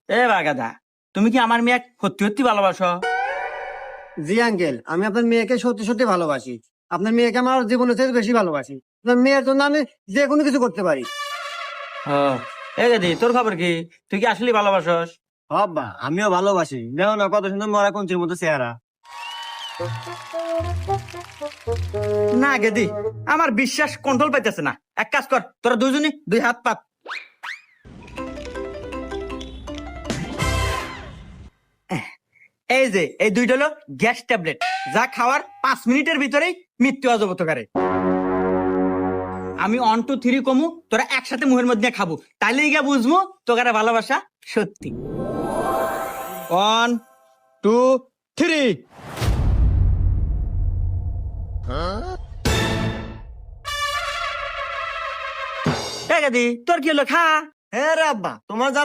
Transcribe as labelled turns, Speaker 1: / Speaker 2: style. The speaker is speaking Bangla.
Speaker 1: এ বাগাদা, তুমি কি আমার মেয়ে সত্যি সত্যি ভালোবাসো?
Speaker 2: জি আঙ্কেল, আমি আপনার মেয়েকে সত্যি সত্যি ভালোবাসি। আপনার মেয়েকে আমার জীবনের থেকে বেশি ভালোবাসি। আপনার মেয়ের জন্য আমি যে কোনো কিছু করতে পারি।
Speaker 1: ও, এ গাদি, তোর খবর কি? তুই কি আসলে ভালোবাসস?
Speaker 2: হব্বা, আমিও ভালোবাসি। দেখো না কত সুন্দর মরা কঞ্চির মতো চেহারা।
Speaker 1: না গেদি, আমার বিশ্বাস কন্ট্রোল পাইতেছে না। এক কাজ কর, তোরা দুজনই দুই হাত পাত। এই যে এই দুইটা হলো গ্যাস ট্যাবলেট, যা খাওয়ার 5 মিনিটের ভিতরেই মৃত্যু অজগত করে। আমি 1 2 3 কমু, তোরা একসাথে মুখের মধ্যে খাবো, তাইলে গিয়ে বুঝবো তোকারা ভালোবাসা সত্যি। 1 2 3। তোর কি হলো? খা।
Speaker 2: হ্যাঁ রে আব্বা, তোমার যার